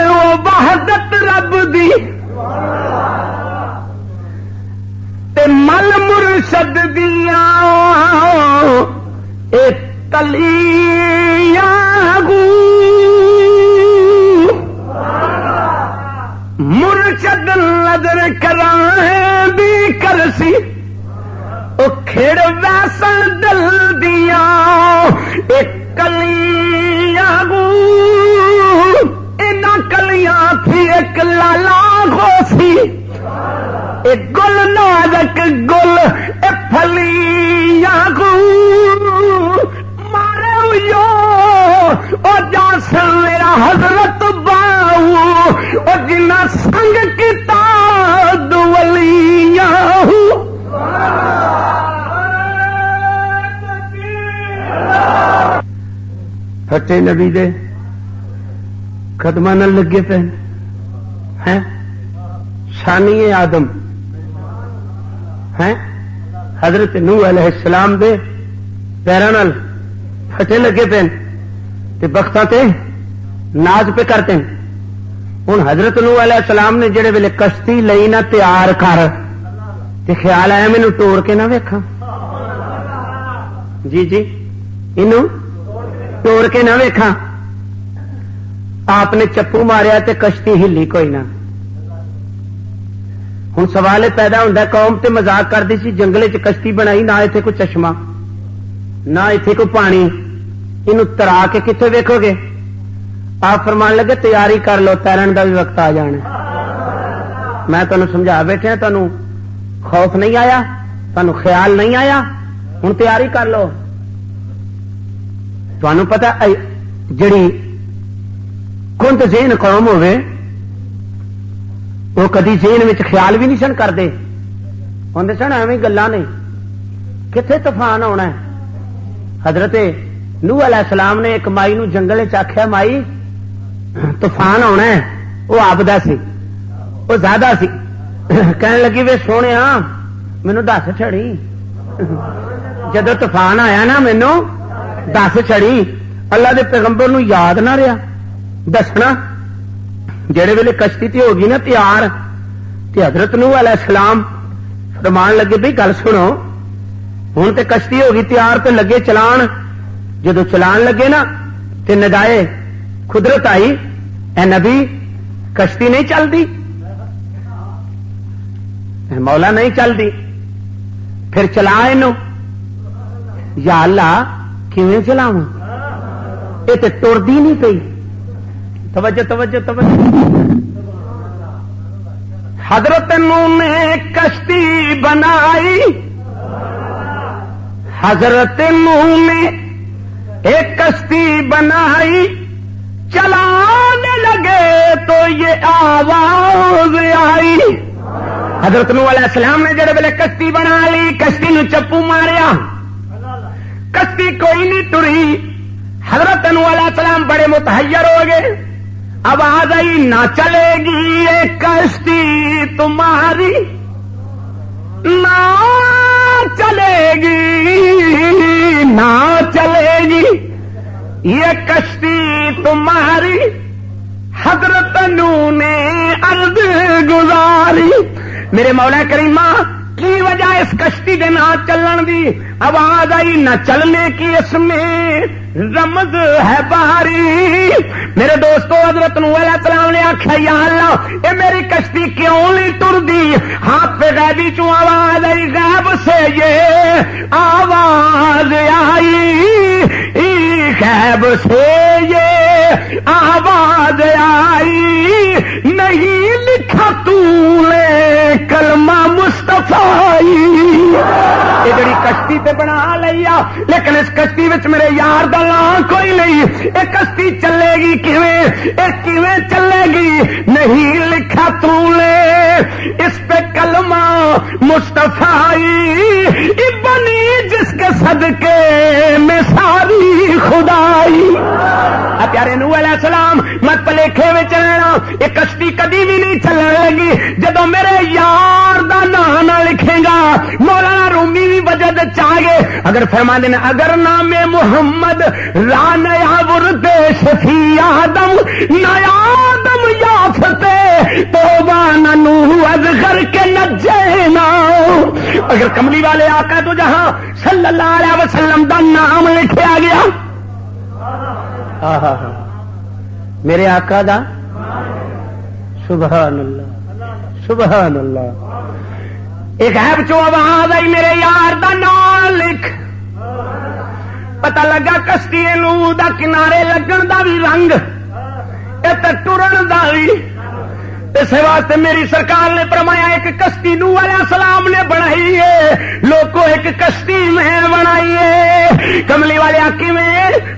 او وحدت رب دی تے مل مرشد دیاں اے کلیاں گو مرشد نظر کرائیں بھی کرسی, او کھڑ ویسن دل دیا ایک کلیاں گو. اینا کلیاں تھی ایک لالا گوسی, ایک گل نازک گل اے پھلیاں گو. مارے ہوئیو او جاس میرا حضرت باؤ, او جنہ سنگ کتا دولیاں ہوں. پھٹے نبی دے قدماں نال لگے پے ہیں. شانی آدم ہیں حضرت نوح علیہ السلام دے پیراں نال پھٹے لگے پے تے بختاں تے ناز پہ کرتے ہیں. ہن حضرت نوح علیہ السلام نے جڑے ویلے کشتی لئی نہ تیار کر تے خیال آیا مینوں توڑ کے نہ ویکھاں. جی جی اینوں توڑ کے نہ ویکھاں. آپ نے چپو ماریا تے کشتی ہلی کوئی نہ. ہوں سوال پیدا ہوتا ہے, قوم تے مذاق کرتی سی جنگل چ کشتی بنائی, نہ اتنے کوئی چشمہ نہ اتنے کوئی پانی, یہ ترا کے کتنے ویکھو گے. آپ فرمان لگے تیاری کر لو, تیرن کا بھی وقت آ جانا. میں تمہیں سمجھا بیٹھا, تمہیں خوف نہیں آیا, تمہیں خیال نہیں آیا, ہوں تیاری کر لو. تمہیں پتا جڑی کنت ذہن قوم ہوے وہ کدی ذہن میں خیال بھی نہیں سن کرتے, آدھے سن ایویں گلاں نہیں, کتنے طوفان آنا ہے. حضرت نوح علیہ السلام نے ایک مائی نو جنگل آخیا مائی طوفان آنا ہے. وہ آبدا سی, وہ زیادہ سی. کہنے لگی وے سونے مینو دس چھڑی, جدو طوفان آیا نا مینو دس چھڑی. اللہ دے پیغمبر نو یاد نہ رہا دسنا. جڑے ویلے کشتی تے ہوگی نا تیار, تے حضرت نوح علیہ السلام فرمان لگے بھئی گل سنو, ہوں تے کشتی ہوگی تیار تے لگے چلان. جدو چلان لگے نا تے ندائے قدرت آئی, اے نبی کشتی نہیں چلتی, مولا نہیں چلتی, پھر چلا اینو. یا اللہ کیویں چلاواں یہ تے ٹردی نہیں پئی. توجہ توجہ توجہ. حضرت نوح نے کشتی بنائی. حضرت نوح نے ایک کشتی بنائی. چلانے لگے تو یہ آواز آئی. حضرت نوح علیہ السلام نے جڑے ویلے کشتی بنا لی, کشتی نو چپو ماریا, کشتی کوئی نہیں ٹری. حضرت نوح علیہ السلام بڑے متحیر ہو گئے. آواز آئی نہ چلے گی یہ کشتی تمہاری, نہ چلے گی, نہ چلے گی یہ کشتی تمہاری. حضرت نوح نے عرض گزاری, میرے مولا کریمہ کی وجہ اس کشتی کے نہ چلن دی؟ آواز آئی نہ چلنے کی اس میں رمز ہے باری. میرے دوستو حضرت نوح علیہ السلام نے آخیا یا اللہ یہ میری کشتی کیوں نہیں ٹردی؟ ہاتھ پہ غیبی چوں آواز آئی, غیب سے یہ آواز آئی, غیب سے یہ آواز آئی. نہیں لکھا تو نے کلمہ مصطفیٰ, یہ جڑی کشتی تے بنا لیا, لیکن اس کشتی وچ میرے یار دا نام کوئی نہیں. یہ کشتی چلے گی کیویں؟ کیویں چلے گی؟ نہیں لکھا تو نے اس پہ کلمہ مصطفیٰ, بنی جس کے صدقے میں ساری خدائی. پیارے نوح علیہ السلام مت پلیکھے میں چلنا, یہ کشتی کدی بھی نہیں چلنے لگی جدو میرے یار دا نام نہ لکھے گا. مولانا رومی بھی وجد چاہے اگر فرما دینا اگر نام محمد ران یا ورد شفیع آدم نیا آدم یافتے توبہ نوح از غر کے نجینا. اگر کملی والے آقا تو جہاں صلی اللہ علیہ وسلم دا نام لکھیا گیا, میرے آقا دا, سبحان اللہ سبحان اللہ. ایک غیب چوں آواز آئی میرے یار دا نام لکھ. پتہ لگا کشتی نوح دا کنارے لگن دا بھی رنگ, ٹرن دا بھی. اس واسطے میری سرکار نے فرمایا ایک کشتی نوح علیہ السلام نے بنائی ہے, لوگوں ایک کشتی میں بنائی ہے. کملی والے آقی میں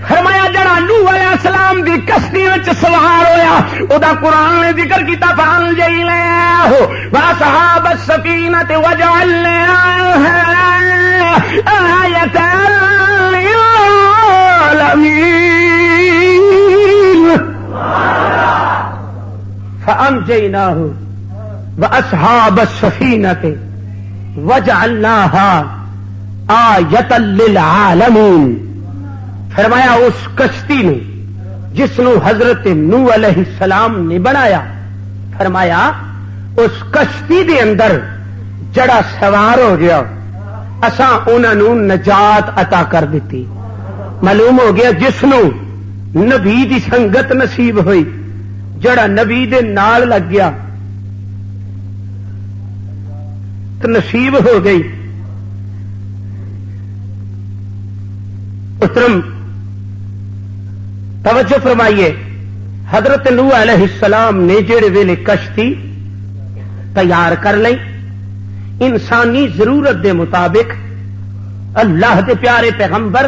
فرمایا جڑا نوح علیہ السلام دی کشتی وچ سوار ہویا ادا قرآن نے ذکر کیتا فانجیناہ واصحاب السفینۃ وجعلناها آیۃ للعالمین. فانجیناہ واصحاب السفینۃ وجعلناها آیۃ للعالمین. فرمایا اس کشتی نے جس نو حضرت نوح علیہ السلام نے بنایا, فرمایا اس کشتی دے اندر جڑا سوار ہو گیا اساں انہاں نو نجات عطا کر دیتی. معلوم ہو گیا جس نو نبی دی سنگت نصیب ہوئی, جڑا نبی دے نال لگ گیا تو نصیب ہو گئی. محترم توجہ فرمائیے, حضرت نوح علیہ السلام نے جڑے ویلے کشتی تیار کر لئی انسانی ضرورت دے مطابق, اللہ دے پیارے پیغمبر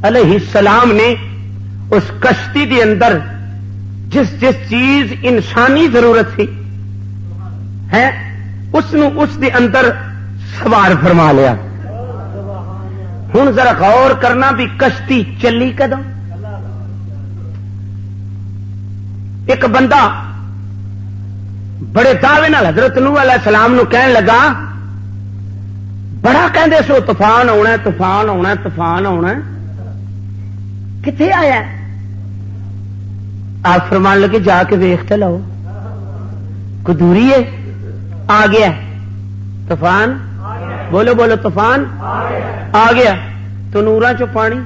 علیہ السلام نے اس کشتی دے اندر جس جس چیز انسانی ضرورت تھی ہے اس دے اندر سوار فرما لیا. ہوں ذرا غور کرنا بھی کشتی چلی کدوں؟ ایک بندہ بڑے دعوے نال حضرت نوح علیہ السلام نو کہن لگا, بڑا کہندے سو طوفان آنا طوفان آنا طوفان آنا, کتنے آیا؟ آپ فرمان لگے جا کے ویختے لو کوئی دوری ہے, آ گیا طوفان. بولو بولو طوفان آ گیا. تو نوراں چو پانی,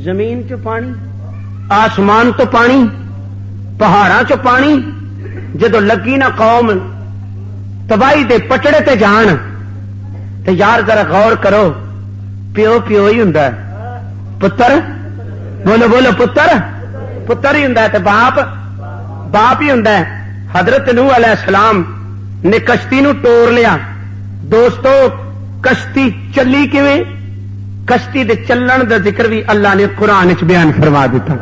زمین چو پانی, آسمان تو پانی, پہاڑاں چو پانی. جدو لگی نا قوم تباہی دے پٹڑے تے جان تو یار ذرا غور کرو, پیو پیو ہی ہوں, پتر بولو بولو پتر ہی ہوں باپ ہی ہوں. حضرت نوح علیہ السلام نے کشتی نو توڑ لیا. دوستو کشتی چلی کیویں؟ کشتی دے چلن دا ذکر بھی اللہ نے قرآن وچ بیان فرما دیتا.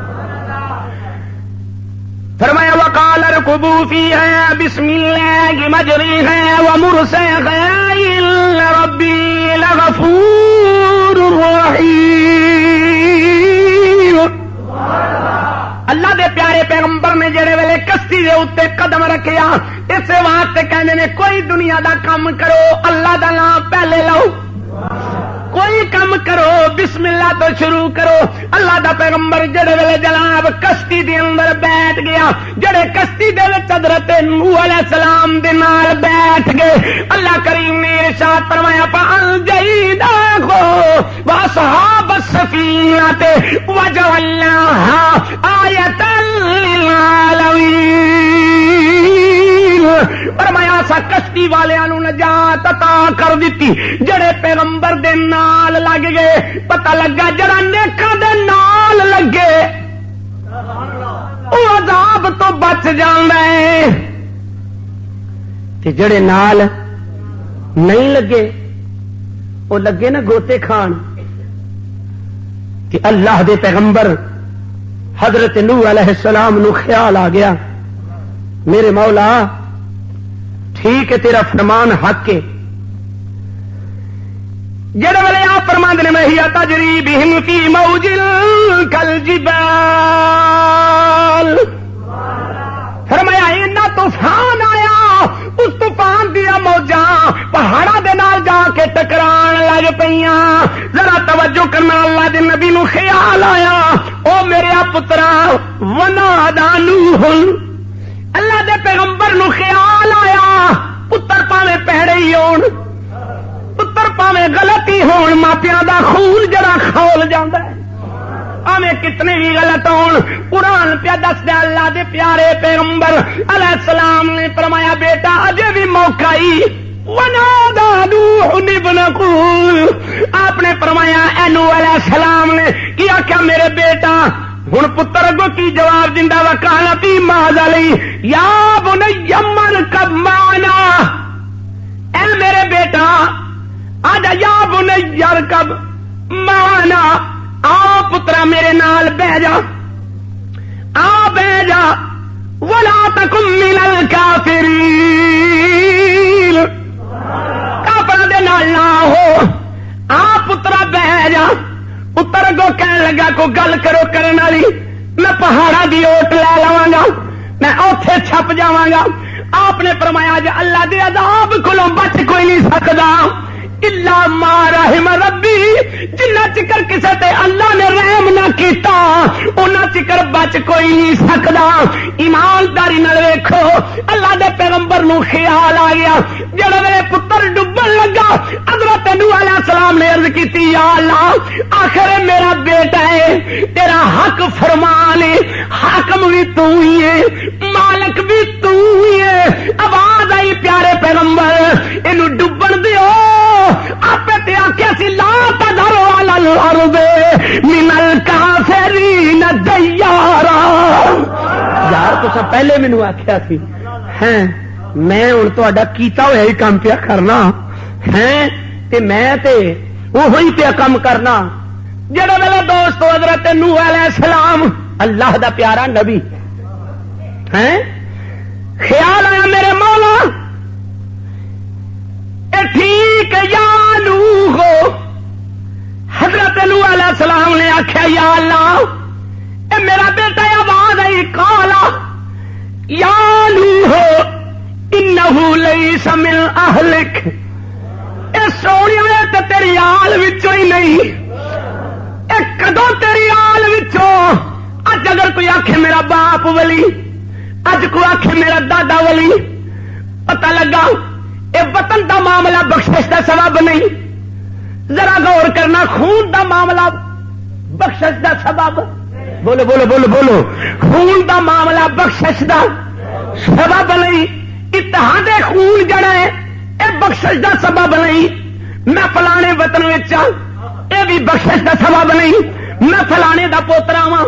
فرمایا وقال اركبوا فيها بسم الله مجريها ومرساها إن ربي لغفور رحيم. اللہ دے پیارے پیغمبر نے جڑے ویلے کشتی دے اوتے قدم رکھیا اس واسطے کہندے نے کوئی دنیا دا کام کرو اللہ دا نام پہلے لو. کوئی کام کرو بسم اللہ تو شروع کرو. اللہ دا پیغمبر جڑے ویلے جناب کشتی دے اندر بیٹھ گیا, جڑے کشتی دے وچ حضرت نوح علیہ السلام دے نال بیٹھ گئے, اللہ کریم نے ارشاد فرمایا فانجیناہو واصحاب السفینہ وجعلناها آیۃ للعالمین. فرمایا سا کشتی والیاں نو نجات عطا کر دیتی. جڑے پیغمبر دے نال لگ گئے پتہ لگا جڑا نیکاں دے نال لگے او عذاب تو بچ جاندا ہے, تے جڑے نال نہیں لگے او لگے نا گوتے کھان. کہ اللہ دے پیغمبر حضرت نوح علیہ السلام نو خیال آ گیا میرے مولا ٹھیک ہے تیرا فرمان حق ہے. جڑے والے آپ فرماندے نے وہی تجری بہم فی موج کالجبال. فرمایا اینا طوفان آیا اس طوفان دیا موجاں پہاڑاں دے نال جا کے ٹکران لگ پیاں. ذرا توجہ کرنا اللہ دے نبی نو خیال آیا او میرے پترا ونادى نوح. اللہ دے پیغمبر نو خیال آیا پتر پاویں پیڑے ہی ہون پتر پاویں غلطی ہون ماپیاں دا خون جڑا کھول جاندا ہے آویں کتنے بھی غلط ہون. قرآن پیا دسدا اللہ دے پیارے پیغمبر علیہ السلام نے فرمایا بیٹا اجے بھی موقع ہی ونادى نوح ابنه. آپ نے فرمایا اے نوح علیہ السلام نے کی آخیا میرے بیٹا. ہن پتر اگوں کی جواب دیندا وکالا تی ماذ علی یا بنی مرکب معنا. اے میرے بیٹا آجا یا بنی ارکب معنا, آ پترا میرے نال بہ جا آ بہ جا ولا تکن من الکافرین. کافراں دے نال نہ ہو آ پترا بہ جا. پتر اگوں کہن لگا کو گل کرو کرن والی میں پہاڑاں دی اوٹ لے لواں گا میں اوتھے چھپ جاواں گا. آپ نے فرمایا جے اللہ دے عذاب کولوں بچ کوئی نہیں سکدا الا ما رحم ربی. جنہ چکر کسے تے اللہ نے رحم نہ کیتا انہاں چکر بچ کوئی نہیں سکدا. ایمانداری نال ویکھو اللہ دے پیغمبر نو خیال آ گیا جڑا میرے پتر ڈبن لگا حضرت نوح علیہ السلام نے عرض کیتی یا اللہ آخر میرا بیٹا ہے تیرا حق فرمان ہے حاکم بھی تو ہی ہے مالک بھی تو ہی ہے. آواز آئی پیارے پیغمبر اینو ڈبن دیو آپ تے آکھیا سی لا تذر علی الارض من الکافرین دیارا. یار تساں پہلے مینوں آکھیا سی ہیں میں ہن تہاڈا کیتا ہویا ہی کام پیا کرنا ہیں تے میں تے وہی پیا کام کرنا. جڑا ویلے دوست حضرت نوح علیہ السلام اللہ دا پیارا نبی ہیں خیال آیا میرے مولا اے ٹھیک یا نوح. حضرت نوح علیہ السلام نے آخیا یا اللہ اے میرا بیٹا آواز آئی قالا یا نوح انہ لیس من اہلک. اے سونیا تے تیری آل وچوں ہی نہیں اے کدوں تیری آل وچوں. اج اگر کوئی آکھے میرا باپ ولی اج کوئی آکھے میرا دادا ولی پتہ لگا اے وطن دا معاملہ بخشش دا سبب نہیں. ذرا غور کرنا خون دا معاملہ بخشش دا سبب بولو بولو بولو بولو خون دا معاملہ بخشش دا سبب نہیں. اتحاد خون جڑا ہے اے بخشش دا سبب نہیں. میں فلانے وطن وچ اے یہ بھی بخشش کا سبب نہیں میں فلانے دا پوترا وا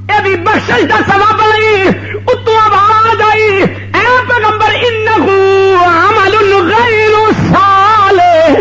یہ بھی بخشش کا سبب نہیں اتوں آواز آئی اے پیغمبر انہ عمل غیر صالح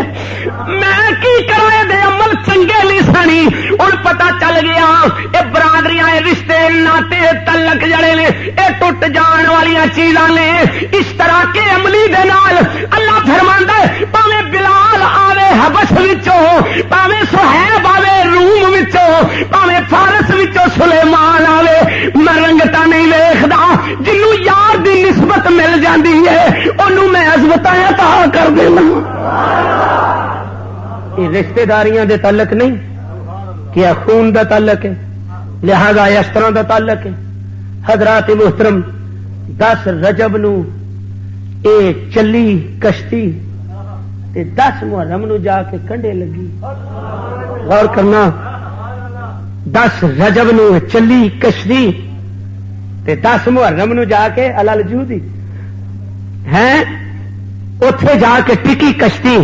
میں کی کرائے دے عمل چنگے نہیں سنی ہوں پتا چل گیا یہ برادریاں رشتے ناطے تعلق جڑے نے یہ ٹوٹ جان والی چیزاں نے اس طرح کے عملی دے نال اللہ فرماندا ہے پاویں بلال آوے حبش وچوں پاویں صہیب آوے روم وچوں پاویں فارس وچوں سلیمان آوے میں رنگتا نہیں ویکھدا جنوں یار دی نسبت مل جاندی ہے اونوں میں عزتاں عطا کر دینا یہ رشتے داریاں دے تعلق نہیں کیا خون دا تعلق ہے لہذا اس طرح دا تعلق ہے حضرات محترم 10 رجب نو اے چلی کشتی تے 10 محرم نو جا کے کنڈے لگی غور کرنا 10 رجب نو چلی کشتی تے 10 محرم نو جا کے الالجودی ہیں اوتھے جا کے ٹکی کشتی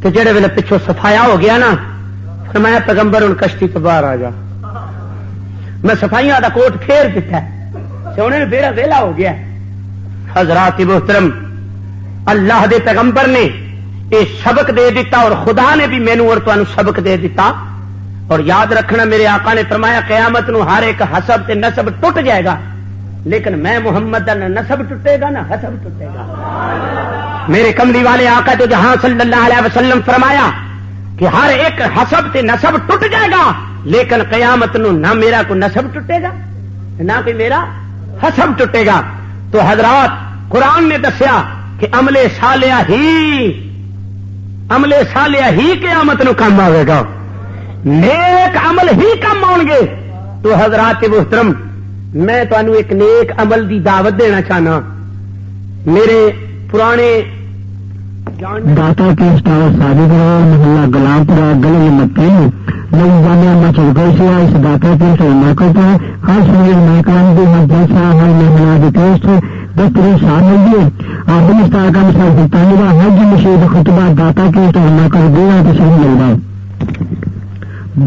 تو جڑے ویلے پچھوں صفایا ہو گیا نا فرمایا پیغمبر ان کشتی تو باہر آ جا میں صفائیاں دا کوٹ پھیر دیتا ہے سونے میرا ویلا ہو گیا حضرات محترم اللہ دے پیغمبر نے یہ سبق دے دیتا اور خدا نے بھی مینوں اور تانوں سبق دے دیتا اور یاد رکھنا میرے آقا نے فرمایا قیامت نو ہر ایک حسب تے نسب ٹوٹ جائے گا لیکن میں محمد دا نہ نسب ٹوٹے گا نہ حسب ٹوٹے گا میرے کملی والے آقا تو جہاں صلی اللہ علیہ وسلم فرمایا کہ ہر ایک حسب تے نسب ٹوٹ جائے گا لیکن قیامت نو نہ میرا کوئی نسب ٹوٹے گا نہ کوئی میرا حسب ٹوٹے گا تو حضرات قرآن نے دسیا کہ عمل صالحہ ہی قیامت نو کام آئے گا نیک عمل ہی کام آؤ گے تو حضرات محترم میں تمہیں ایک نیک عمل دی دعوت دینا چاہنا میرے پرانے داتا کے اسٹار ساجد محلہ گلام پورا گلے مکے نئی جامعہ مسجد گوشیا اس داتا کے موقع پر ہر سنگل محکمہ بھی ہر جلسہ ہر مہینہ کی ٹیسٹ دفتری شامل ہوئے اور بلستان کا مسئلہ طالبہ حج مشید خطبہ داتا کے اسٹار موقع دیا تو صحیح مل رہا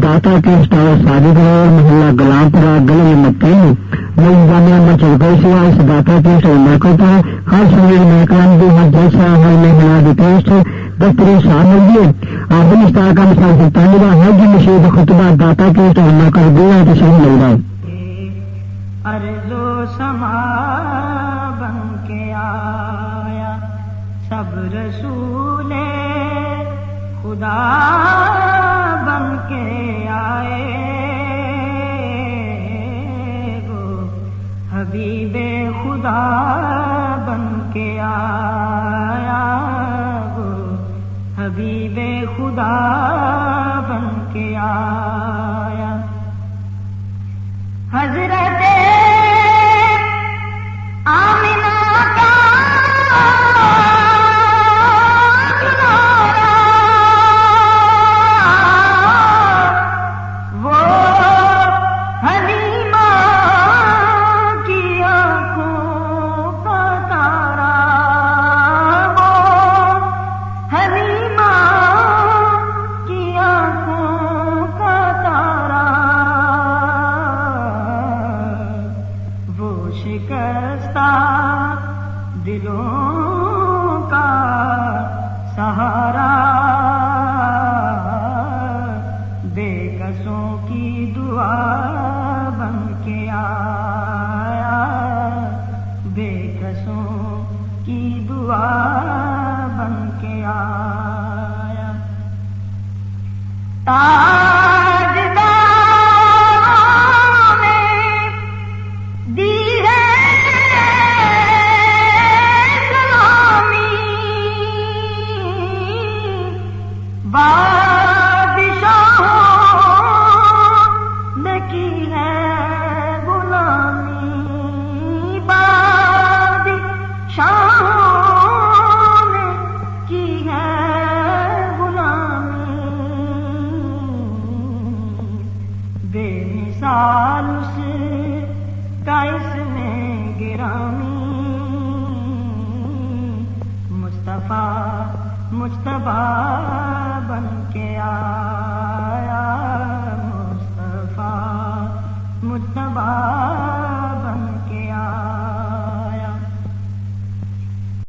داتا کے اسٹار ساجد محلہ گلام پورا گلے مکے نئی جامعہ مسجد گوشیا اس داتا کے اسٹار موقع پر ہر سنگل محکمہ بھی ہر جلسہ ہر مہینہ کی ٹیسٹ دفتری شامل ہوئے اور بلستان کا مسئلہ طالبہ حج مشید خطبہ داتا کے اسٹار موقع دیا تو صحیح مل رہا ارض و سما بن کے آیا سب رسول خدا بن کے آئے وہ حبیب خدا بن کے آیا وہ حبیب خدا بن کے آیا حضرت آمنہ کا وہ حلیمہ کی آنکھوں کا تارا وہ حلیمہ کی آنکھوں کا تارا وہ شکستہ دلوں کا سہارا بے کسوں کی دعا بن کے آیا بے کسوں کی دعا بن کے آیا بے مثال اس کا اس میں گرامی مصطفیٰ مجتبیٰ بن کے آیا مجتبی